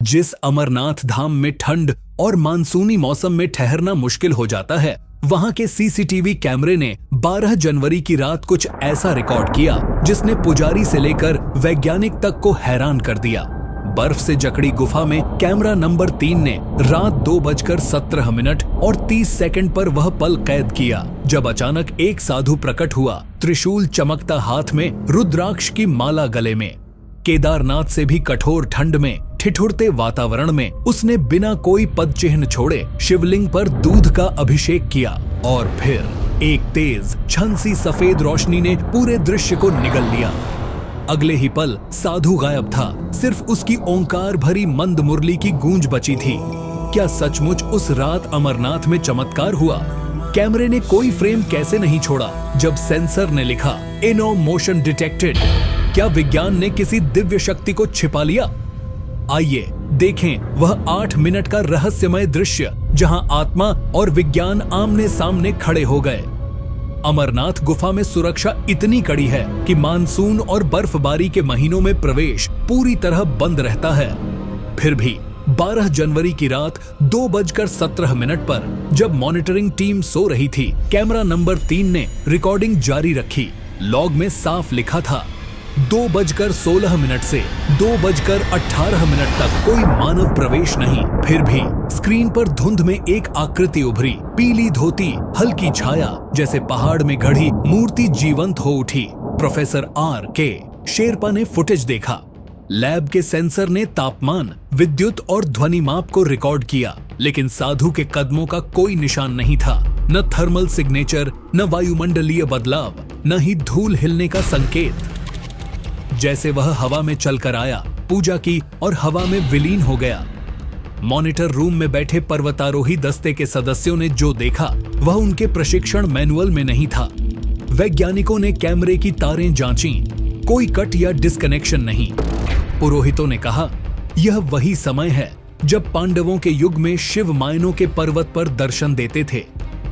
जिस अमरनाथ धाम में ठंड और मानसूनी मौसम में ठहरना मुश्किल हो जाता है, वहां के सीसीटीवी कैमरे ने 12 जनवरी की रात कुछ ऐसा रिकॉर्ड किया जिसने पुजारी से लेकर वैज्ञानिक तक को हैरान कर दिया। बर्फ से जकड़ी गुफा में कैमरा नंबर 3 ने रात 2:17 और 30 सेकंड पर वह पल कैद किया जब अचानक एक साधु प्रकट हुआ, त्रिशूल चमकता हाथ में, रुद्राक्ष की माला गले में। केदारनाथ से भी कठोर ठंड में, ठिठुरते वातावरण में उसने बिना कोई पद चिन्ह छोड़े शिवलिंग पर दूध का अभिषेक किया और फिर एक तेज छनसी सफेद रोशनी ने पूरे दृश्य को निगल लिया। अगले ही पल साधु गायब था, सिर्फ उसकी ओंकार भरी मंद मुरली की गूंज बची थी। क्या सचमुच उस रात अमरनाथ में चमत्कार हुआ? कैमरे ने कोई फ्रेम कैसे नहीं छोड़ा जब सेंसर ने लिखा "नो मोशन डिटेक्टेड"? क्या विज्ञान ने किसी दिव्य शक्ति को छिपा लिया? आइए देखें वह 8 मिनट का रहस्यमय दृश्य जहां आत्मा और विज्ञान आमने सामने खड़े हो गए। अमरनाथ गुफा में सुरक्षा इतनी कड़ी है कि मानसून और बर्फबारी के महीनों में प्रवेश पूरी तरह बंद रहता है। फिर भी 12 जनवरी की रात 2:17 पर जब मॉनिटरिंग टीम सो रही थी, कैमरा नंबर 3 ने रिकॉर्डिंग जारी रखी। लॉग में साफ लिखा था 2:16 से 2:18 तक कोई मानव प्रवेश नहीं। फिर भी स्क्रीन पर धुंध में एक आकृति उभरी, पीली धोती, हल्की छाया, जैसे पहाड़ में गढ़ी मूर्ति जीवंत हो उठी। Professor R.K. शेरपा ने फुटेज देखा। लैब के सेंसर ने तापमान, विद्युत और ध्वनि माप को रिकॉर्ड किया, लेकिन साधु के कदमों का कोई निशान नहीं था। न थर्मल सिग्नेचर, न वायुमंडलीय बदलाव, न ही धूल हिलने का संकेत। जैसे वह हवा में चलकर आया, पूजा की और हवा में विलीन हो गया। मॉनिटर रूम में बैठे पर्वतारोही दस्ते के सदस्यों ने जो देखा वह उनके प्रशिक्षण मैनुअल में नहीं था। वैज्ञानिकों ने कैमरे की तारें जांची, कोई कट या डिस्कनेक्शन नहीं। पुरोहितों ने कहा यह वही समय है जब पांडवों के युग में शिव मायनों के पर्वत पर दर्शन देते थे।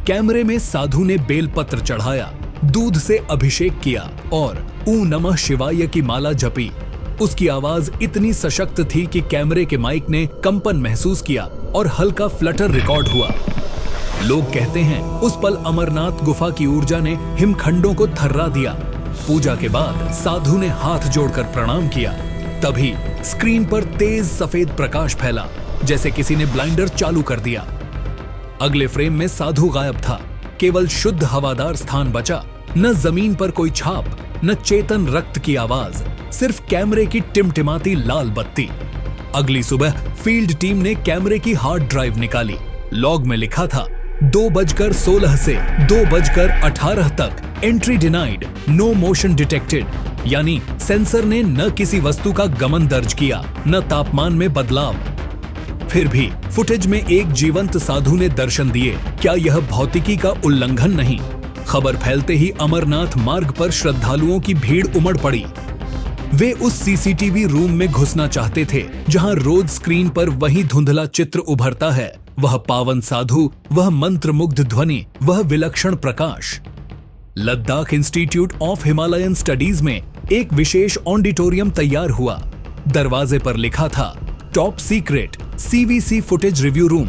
कैमरे में साधु ने बेलपत्र चढ़ाया, दूध से अभिषेक किया और ऊ नमः शिवाय की माला जपी। उसकी आवाज इतनी सशक्त थी कि कैमरे के माइक ने कंपन महसूस किया और हल्का फ्लटर रिकॉर्ड हुआ। लोग कहते हैं उस पल अमरनाथ गुफा की ऊर्जा ने हिमखंडों को थर्रा दिया। पूजा के बाद साधु ने हाथ जोड़कर प्रणाम किया। तभी स्क्रीन पर तेज सफेद प्रकाश फैला, जैसे किसी ने ब्लाइंडर चालू कर दिया। अगले फ्रेम में साधु गायब था, केवल शुद्ध हवादार स्थान बचा। न जमीन पर कोई छाप, न चेतन रक्त की आवाज, सिर्फ कैमरे की टिमटिमाती लाल बत्ती। अगली सुबह फील्ड टीम ने कैमरे की हार्ड ड्राइव निकाली। लॉग में लिखा था 2:16 से 2:18 तक entry denied, no motion detected, यानी सेंसर ने न किसी वस्तु का गमन दर्ज किया, न तापमान में बदलाव। फिर भी फुटेज में एक जीवंत साधु ने दर्शन दिए। क्या यह भौतिकी का उल्लंघन नहीं? खबर फैलते ही अमरनाथ मार्ग पर श्रद्धालुओं की भीड़ उमड़ पड़ी। वे उस सीसीटीवी रूम में घुसना चाहते थे जहां रोज स्क्रीन पर वही धुंधला चित्र उभरता है, वह पावन साधु, वह मंत्रमुग्ध ध्वनि, वह विलक्षण प्रकाश। Ladakh institute of Himalayan studies में एक विशेष ऑडिटोरियम तैयार हुआ। दरवाजे पर लिखा था top secret CVC footage review room.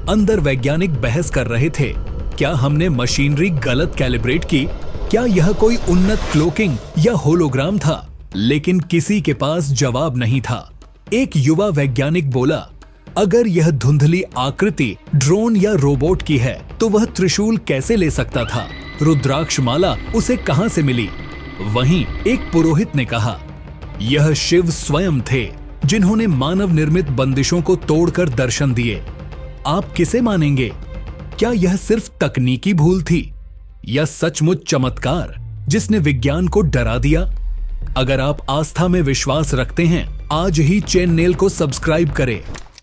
अंदर वैज्ञानिक बहस कर रहे थे, क्या हमने मशीनरी गलत कैलिब्रेट की? क्या यह कोई उन्नत क्लोकिंग या होलोग्राम था? लेकिन किसी के पास जवाब नहीं था। एक युवा वैज्ञानिक बोला, अगर यह धुंधली आकृति ड्रोन या रोबोट की है तो वह त्रिशूल कैसे ले सकता था? रुद्राक्ष माला उसे कहां से मिली? वहीं एक पुरोहित ने कहा, यह शिव स्वयं थे जिन्होंने मानव निर्मित बंदिशों को तोड़कर दर्शन दिए। आप किसे मानेंगे? क्या यह सिर्फ तकनीकी भूल थी या सचमुच चमत्कार जिसने विज्ञान को डरा दिया? अगर आप आस्था में विश्वास रखते हैं, आज ही चैनल को सब्सक्राइब करें